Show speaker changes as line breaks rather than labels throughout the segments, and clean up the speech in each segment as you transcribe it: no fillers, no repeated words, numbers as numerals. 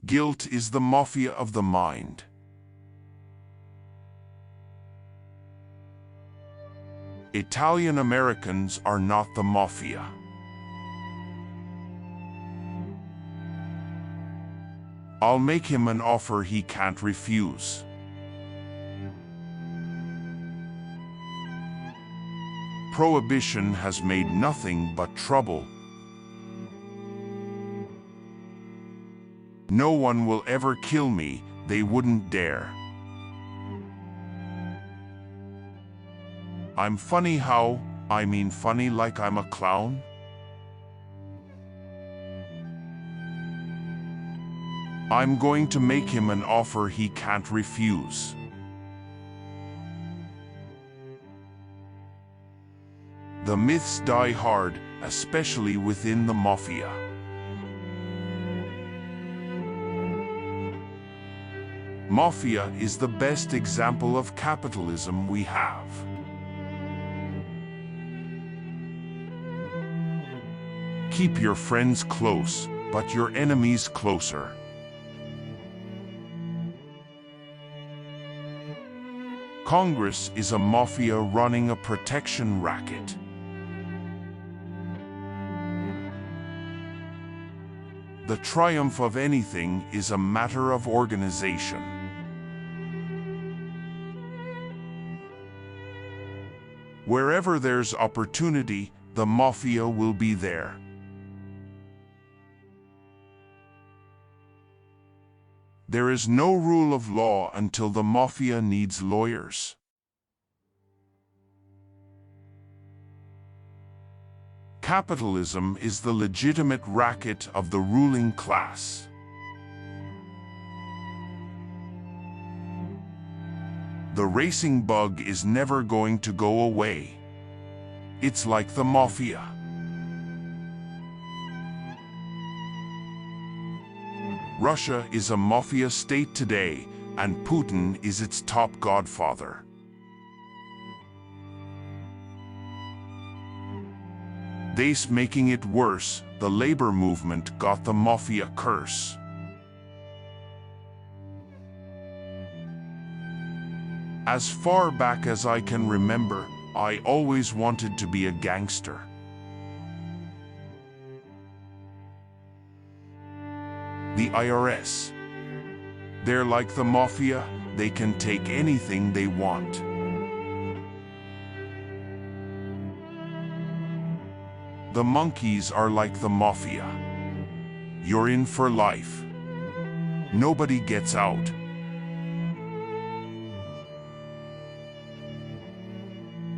Guilt is the mafia of the mind. Italian Americans are not the mafia. I'll make him an offer he can't refuse. Prohibition has made nothing but trouble. No one will ever kill me, they wouldn't dare. I'm funny how, I mean funny like I'm a clown? I'm going to make him an offer he can't refuse. The myths die hard, especially within the mafia. Mafia is the best example of capitalism we have. Keep your friends close, but your enemies closer. Congress is a mafia running a protection racket. The triumph of anything is a matter of organization. Wherever there's opportunity, the mafia will be there. There is no rule of law until the mafia needs lawyers. Capitalism is the legitimate racket of the ruling class. The racing bug is never going to go away. It's like the mafia. Russia is a mafia state today, and Putin is its top godfather. They's making it worse, the labor movement got the mafia curse. As far back as I can remember, I always wanted to be a gangster. The IRS. They're like the mafia, they can take anything they want. The monkeys are like the mafia. You're in for life. Nobody gets out.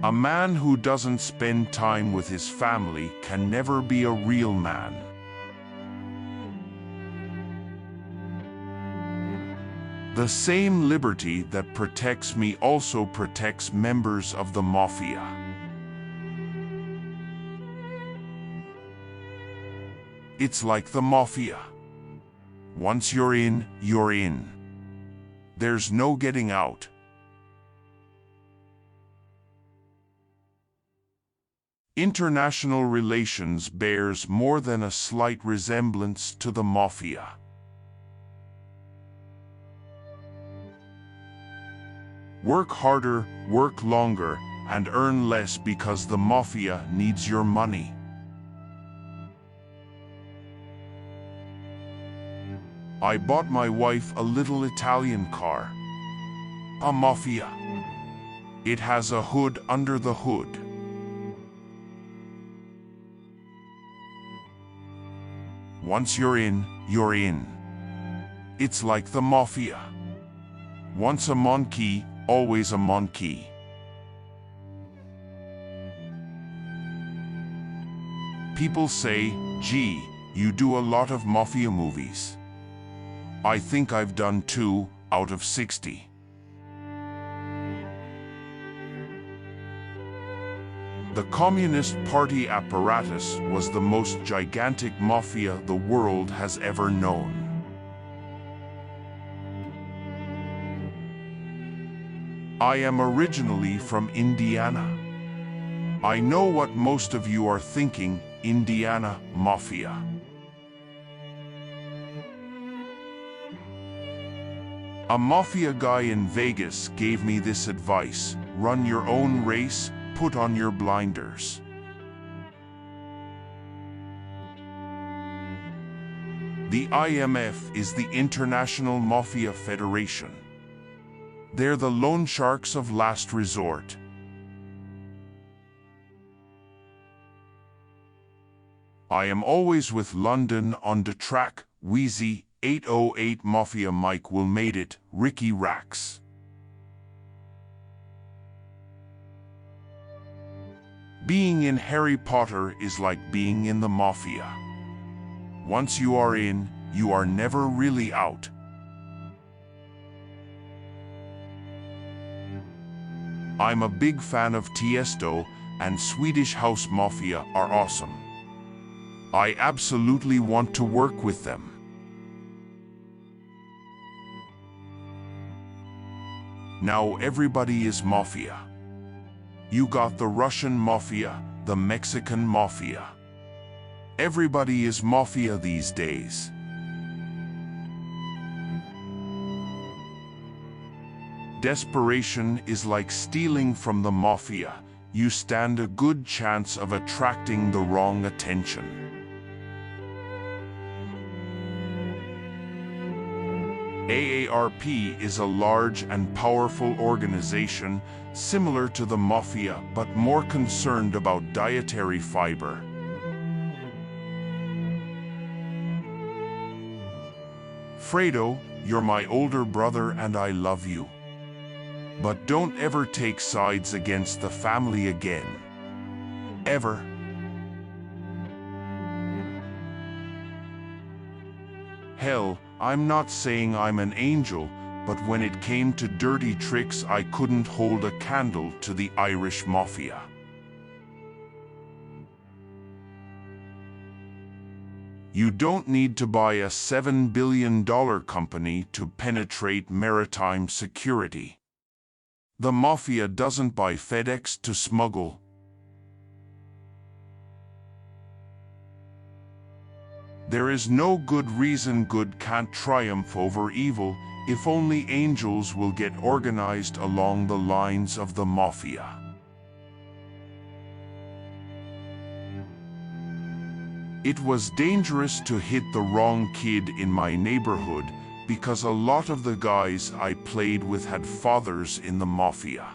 A man who doesn't spend time with his family can never be a real man. The same liberty that protects me also protects members of the mafia. It's like the mafia. Once you're in, you're in. There's no getting out. International relations bears more than a slight resemblance to the mafia. Work harder, work longer, and earn less because the mafia needs your money. I bought my wife a little Italian car. A mafia. It has a hood under the hood. Once you're in, you're in. It's like the mafia. Once a monkey, always a monkey. People say, gee, you do a lot of mafia movies. I think I've done 2 out of 60. The Communist Party apparatus was the most gigantic mafia the world has ever known. I am originally from Indiana. I know what most of you are thinking, Indiana Mafia. A mafia guy in Vegas gave me this advice: run your own race, put on your blinders. The IMF is the International Mafia Federation. They're the loan sharks of last resort. I am always with London on the track, Wheezy, 808 Mafia Mike will made it, Ricky Rax. Being in Harry Potter is like being in the Mafia. Once you are in, you are never really out. I'm a big fan of Tiesto, and Swedish House Mafia are awesome. I absolutely want to work with them. Now everybody is Mafia. You got the Russian Mafia, the Mexican Mafia. Everybody is Mafia these days. Desperation is like stealing from the Mafia. You stand a good chance of attracting the wrong attention. AARP is a large and powerful organization, similar to the Mafia but more concerned about dietary fiber. Fredo, you're my older brother and I love you. But don't ever take sides against the family again. Ever. Hell, I'm not saying I'm an angel, but when it came to dirty tricks, I couldn't hold a candle to the Irish Mafia. You don't need to buy a $7 billion company to penetrate maritime security. The Mafia doesn't buy FedEx to smuggle. There is no good reason good can't triumph over evil, if only angels will get organized along the lines of the Mafia. It was dangerous to hit the wrong kid in my neighborhood because a lot of the guys I played with had fathers in the Mafia.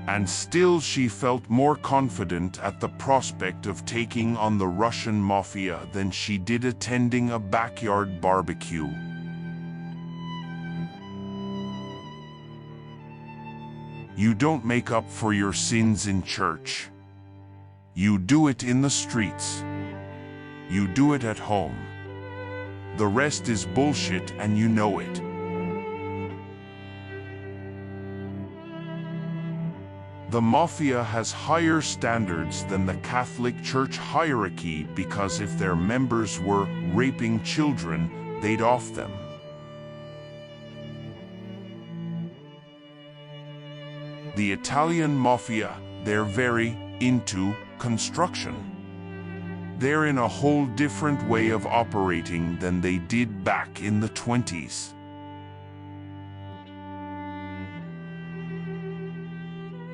And still she felt more confident at the prospect of taking on the Russian Mafia than she did attending a backyard barbecue. You don't make up for your sins in church. You do it in the streets. You do it at home. The rest is bullshit and you know it. The Mafia has higher standards than the Catholic Church hierarchy because if their members were raping children, they'd off them. The Italian Mafia, they're very into construction. They're in a whole different way of operating than they did back in the 20s.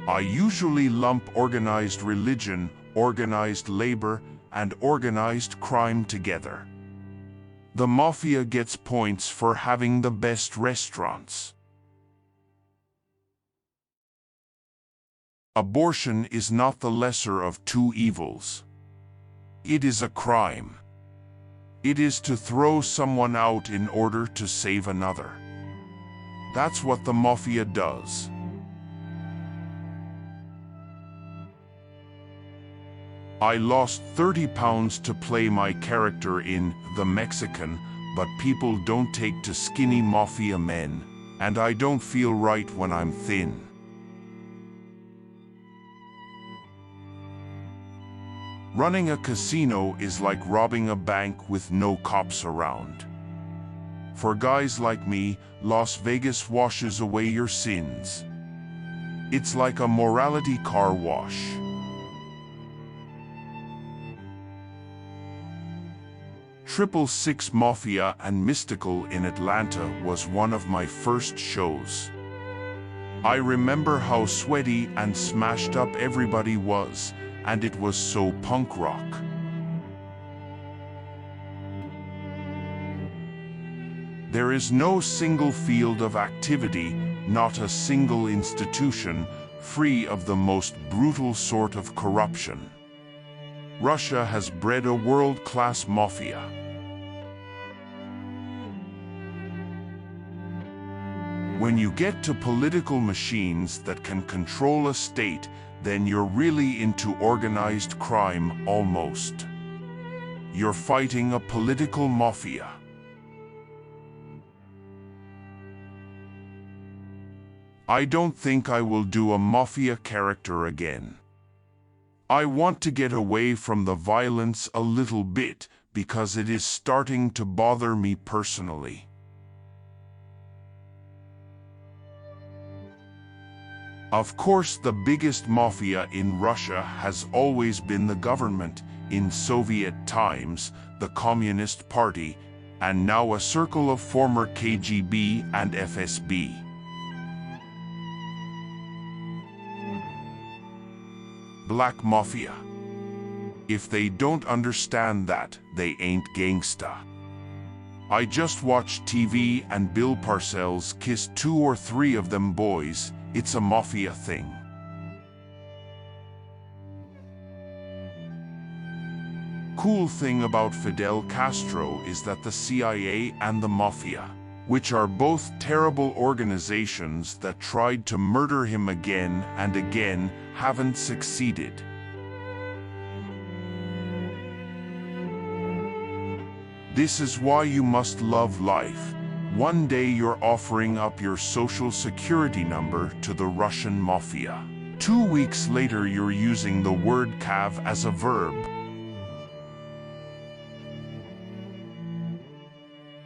I usually lump organized religion, organized labor, and organized crime together. The Mafia gets points for having the best restaurants. Abortion is not the lesser of two evils. It is a crime. It is to throw someone out in order to save another. That's what the Mafia does. I lost 30 pounds to play my character in The Mexican, but people don't take to skinny Mafia men, and I don't feel right when I'm thin. Running a casino is like robbing a bank with no cops around. For guys like me, Las Vegas washes away your sins. It's like a morality car wash. 666 Mafia and Mystical in Atlanta was one of my first shows. I remember how sweaty and smashed up everybody was, and it was so punk rock. There is no single field of activity, not a single institution, free of the most brutal sort of corruption. Russia has bred a world-class mafia. When you get to political machines that can control a state, then you're really into organized crime, almost. You're fighting a political mafia. I don't think I will do a mafia character again. I want to get away from the violence a little bit because it is starting to bother me personally. Of course, the biggest mafia in Russia has always been the government, in Soviet times, the Communist Party, and now a circle of former KGB and FSB. Black Mafia. If they don't understand that, they ain't gangsta. I just watched TV and Bill Parcells kissed 2 or 3 of them boys. It's a mafia thing. Cool thing about Fidel Castro is that the CIA and the Mafia, which are both terrible organizations that tried to murder him again and again, haven't succeeded. This is why you must love life. One day you're offering up your social security number to the Russian Mafia. 2 weeks later you're using the word kav as a verb.